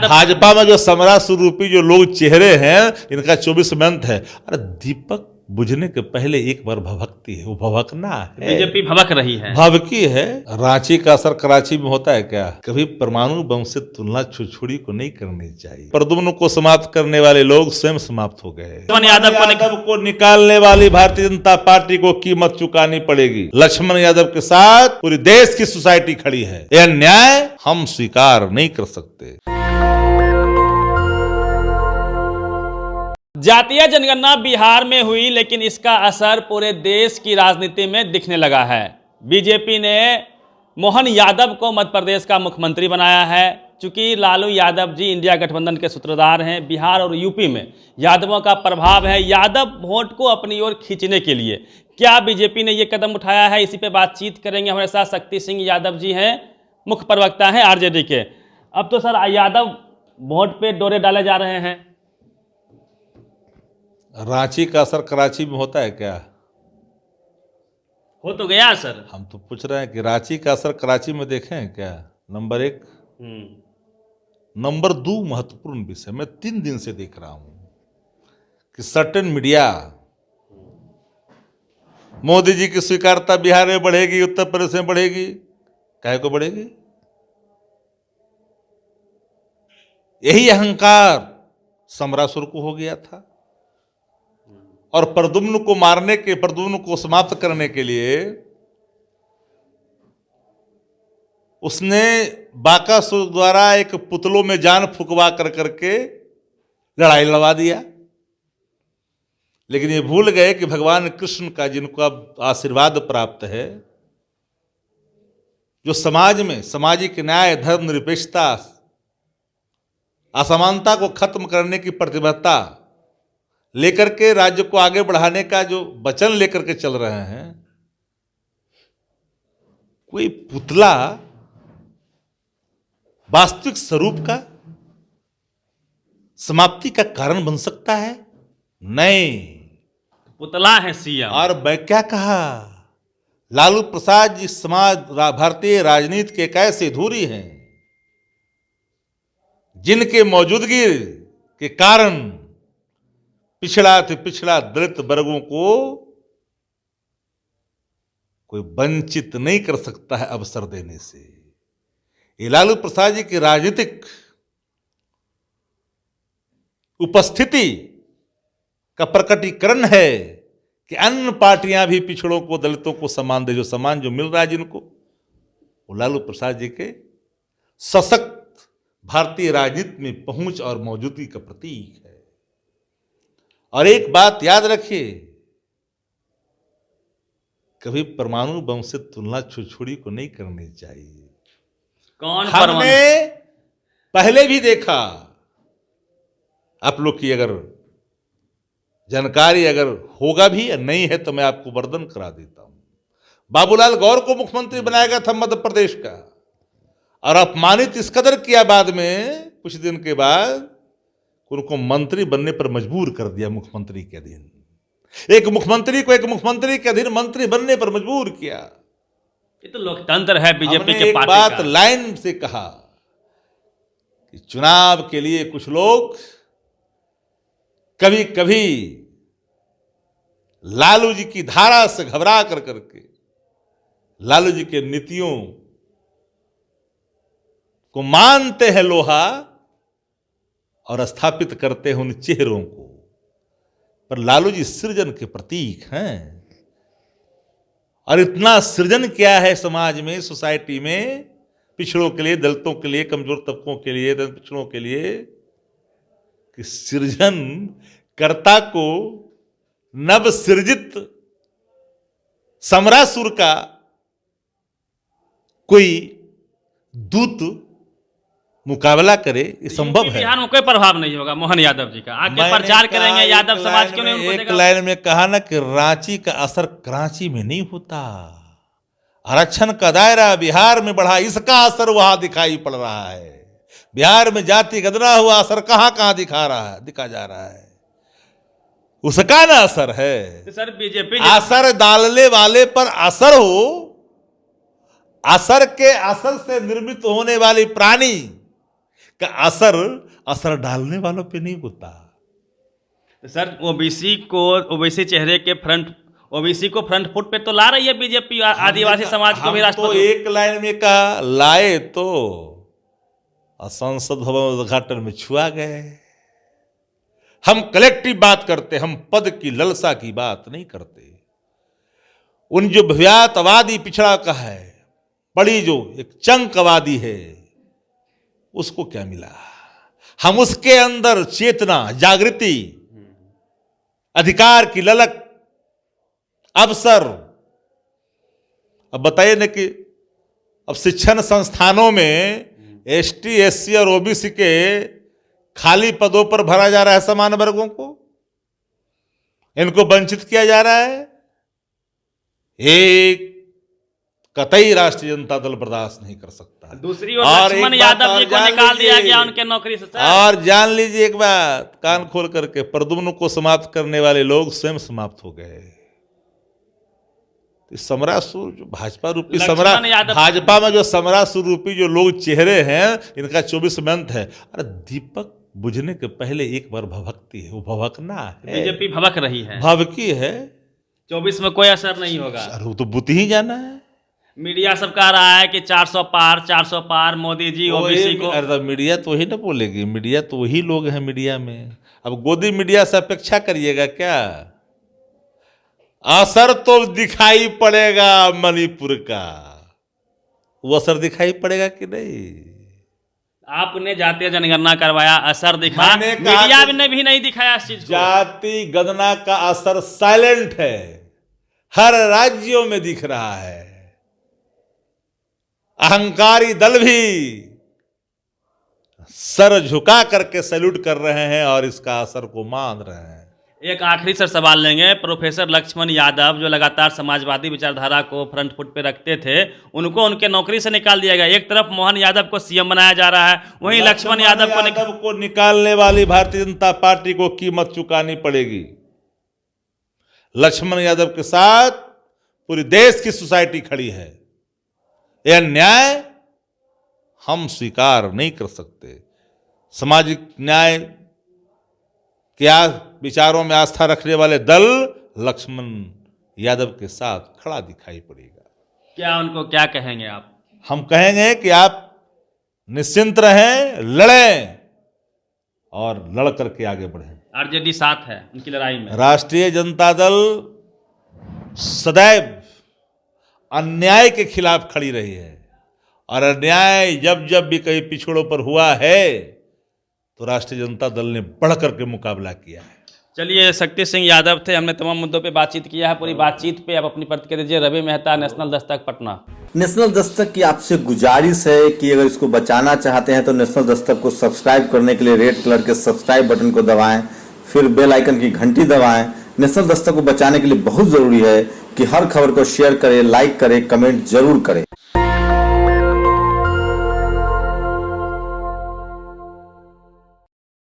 भाजपा में जो समरा स्वरूपी जो लोग चेहरे हैं, इनका 24 मंथ है। अरे दीपक बुझने के पहले एक बार भभकती है, वो भभकना है। बीजेपी भभक रही है, भभकी है। रांची का असर कराची में होता है क्या? कभी परमाणु बम से तुलना छुछुड़ी को नहीं करनी चाहिए। प्रद्युम्न को समाप्त करने वाले लोग स्वयं समाप्त हो गए। यादव को निकालने वाली भारतीय जनता पार्टी को कीमत चुकानी पड़ेगी। लक्ष्मण यादव के साथ पूरी देश की सोसाइटी खड़ी है। यह अन्याय हम स्वीकार नहीं कर सकते। जातीय जनगणना बिहार में हुई, लेकिन इसका असर पूरे देश की राजनीति में दिखने लगा है। बीजेपी ने मोहन यादव को मध्य प्रदेश का मुख्यमंत्री बनाया है। चूंकि लालू यादव जी इंडिया गठबंधन के सूत्रधार हैं, बिहार और यूपी में यादवों का प्रभाव है। यादव वोट को अपनी ओर खींचने के लिए क्या बीजेपी ने ये कदम उठाया है, इसी पे बातचीत करेंगे। हमारे साथ शक्ति सिंह यादव जी हैं, मुख्य प्रवक्ता हैं आरजेडी के। अब तो सर यादव वोट पे डोरे डाले जा रहे हैं। रांची का असर कराची में होता है क्या? हो तो गया सर। हम तो पूछ रहे हैं कि रांची का असर कराची में देखें क्या? नंबर 1। नंबर 2 महत्वपूर्ण विषय मैं 3 दिन से देख रहा हूं कि सर्टेन मीडिया मोदी जी की स्वीकार्यता बिहार में बढ़ेगी, उत्तर प्रदेश में बढ़ेगी। काहे को बढ़ेगी? यही अहंकार समरासुर को हो गया था और प्रद्युम्न को मारने के, प्रद्युम्न को समाप्त करने के लिए उसने बाकासुर द्वारा एक पुतलों में जान फुकवा कर करके लड़ाई लड़वा दिया। लेकिन ये भूल गए कि भगवान कृष्ण का जिनको अब आशीर्वाद प्राप्त है, जो समाज में सामाजिक न्याय, धर्मनिरपेक्षता, असमानता को खत्म करने की प्रतिबद्धता लेकर के राज्य को आगे बढ़ाने का जो वचन लेकर के चल रहे हैं, कोई पुतला वास्तविक स्वरूप का समाप्ति का कारण बन सकता है? नहीं, पुतला है सीएम। और मैं क्या कहा, लालू प्रसाद जी समाज भारतीय राजनीति के एक ऐसे धुरी हैं जिनके मौजूदगी के कारण पिछड़ा से पिछड़ा दलित वर्गों को कोई वंचित नहीं कर सकता है अवसर देने से। ये लालू प्रसाद जी की राजनीतिक उपस्थिति का प्रकटीकरण है कि अन्य पार्टियां भी पिछड़ों को, दलितों को सम्मान दे। जो सम्मान जो मिल रहा है जिनको, वो लालू प्रसाद जी के सशक्त भारतीय राजनीति में पहुंच और मौजूदगी का प्रतीक है। और एक बात याद रखिए, कभी परमाणु बम से तुलना छुछुड़ी को नहीं करनी चाहिए। हमने पहले भी देखा, आप लोग की अगर जानकारी अगर होगा भी या नहीं है तो मैं आपको वर्णन करा देता हूं। बाबूलाल गौर को मुख्यमंत्री बनाया गया था मध्य प्रदेश का, और अपमानित इस कदर किया बाद में, कुछ दिन के बाद उनको मंत्री बनने पर मजबूर कर दिया। मुख्यमंत्री के अधीन एक मुख्यमंत्री को, एक मुख्यमंत्री के अधीन मंत्री बनने पर मजबूर किया। ये तो लोकतंत्र है बीजेपी के एक पार्टी बात का। लाइन से कहा कि चुनाव के लिए कुछ लोग कभी कभी लालू जी की धारा से घबरा कर करके लालू जी के नीतियों को मानते हैं लोहा और स्थापित करते हैं उन चेहरों को। पर लालू जी सृजन के प्रतीक हैं, और इतना सृजन क्या है समाज में, सोसाइटी में, पिछड़ों के लिए, दलितों के लिए, कमजोर तबकों के लिए, पिछड़ों के लिए, कि सृजन कर्ता को नव सृजित समरासुर का कोई दूत मुकाबला करे, ये संभव है। बिहार में कोई प्रभाव नहीं होगा मोहन यादव जी का। आगे प्रचार करेंगे यादव समाज क्यों नहीं उनको एक देगा? लाइन में कहा ना कि रांची का असर कराची में नहीं होता। आरक्षण का दायरा बिहार में बढ़ा, इसका असर वहां दिखाई पड़ रहा है। बिहार में जाति गणना हुआ असर कहां कहां दिखा जा रहा है, उसका ना असर है। तो सर बीजेपी असर डालने वाले पर असर हो, असर के असर से निर्मित होने वाली प्राणी का असर डालने वालों पे नहीं होता। तो सर ओबीसी चेहरे के ओबीसी को फ्रंट फुट पे तो ला रही है बीजेपी, आदिवासी समाज को भी तो राष्ट्रपति। एक लाइन में कहा लाए तो संसद भवन उद्घाटन में छुआ गए। हम कलेक्टिव बात करते, हम पद की ललसा की बात नहीं करते। उन जो भव्यातवादी पिछड़ा का है, बड़ी जो एक चंकवादी है, उसको क्या मिला? हम उसके अंदर चेतना, जागृति, अधिकार की ललक, अवसर। अब बताइए ना कि अब शिक्षण संस्थानों में एसटी, एससी और ओबीसी के खाली पदों पर भरा जा रहा है समान वर्गों को, इनको वंचित किया जा रहा है। एक कतई राष्ट्रीय जनता दल बर्दाश्त नहीं कर सकता। दूसरी ओर लक्ष्मण यादव जी को निकाल दिया गया उनके नौकरी से। और जान लीजिए एक बात, कान खोल करके, प्रद्युम्न को समाप्त करने वाले लोग स्वयं समाप्त हो गए। समरासुर जो भाजपा रूपी भाजपा में जो समरासुर रूपी जो लोग चेहरे हैं, इनका 24 में अंत है। अरे दीपक बुझने के पहले एक बार भभकती है, वो भभकना है। बीजेपी भभक रही है, भभकी है। 24 में कोई असर नहीं होगा। अरे वो तो बुत ही जाना है। मीडिया सब कह रहा है कि 400 पार मोदी जी ओबीसी को। अरे मीडिया तो वही ना बोलेगी, मीडिया तो वही लोग हैं मीडिया में। अब गोदी मीडिया से अपेक्षा करिएगा क्या? असर तो दिखाई पड़ेगा मणिपुर का, वो असर दिखाई पड़ेगा कि नहीं? आपने जातीय जनगणना करवाया, असर दिखा, मीडिया ने भी नहीं दिखाया इस चीज को। जाति गणना का असर साइलेंट है, हर राज्यों में दिख रहा है। अहंकारी दल भी सर झुका करके सैल्यूट कर रहे हैं और इसका असर को मान रहे हैं। एक आखिरी सर सवाल लेंगे। प्रोफेसर लक्ष्मण यादव जो लगातार समाजवादी विचारधारा को फ्रंट फुट पे रखते थे, उनको उनके नौकरी से निकाल दिया गया। एक तरफ मोहन यादव को सीएम बनाया जा रहा है, वहीं लक्ष्मण यादव को निकालने वाली भारतीय जनता पार्टी को कीमत चुकानी पड़ेगी। लक्ष्मण यादव के साथ पूरी देश की सोसाइटी खड़ी है। यह न्याय हम स्वीकार नहीं कर सकते। सामाजिक न्याय क्या विचारों में आस्था रखने वाले दल लक्ष्मण यादव के साथ खड़ा दिखाई पड़ेगा। क्या उनको क्या कहेंगे आप? हम कहेंगे कि आप निश्चिंत रहें, लड़ें और लड़ करके आगे बढ़ें। आरजेडी साथ है उनकी लड़ाई में। राष्ट्रीय जनता दल सदैव अन्याय के खिलाफ खड़ी रही है और अन्याय जब जब भी कहीं पिछड़ों पर हुआ है तो राष्ट्रीय जनता दल ने बढ़ करके मुकाबला किया है। चलिए, शक्ति सिंह यादव थे, हमने तमाम मुद्दों पे बातचीत किया है। पूरी बातचीत पे आप अपनी प्रतिक्रिया दीजिए। रवि मेहता, नेशनल दस्तक, पटना। नेशनल दस्तक की आपसे गुजारिश है कि अगर इसको बचाना चाहते हैं तो नेशनल दस्तक को सब्सक्राइब करने के लिए रेड कलर के सब्सक्राइब बटन को दबाएं, फिर बेल आइकन की घंटी दबाएं। नेशनल दस्तक को बचाने के लिए बहुत जरूरी है कि हर खबर को शेयर करें, लाइक करें, कमेंट जरूर करें।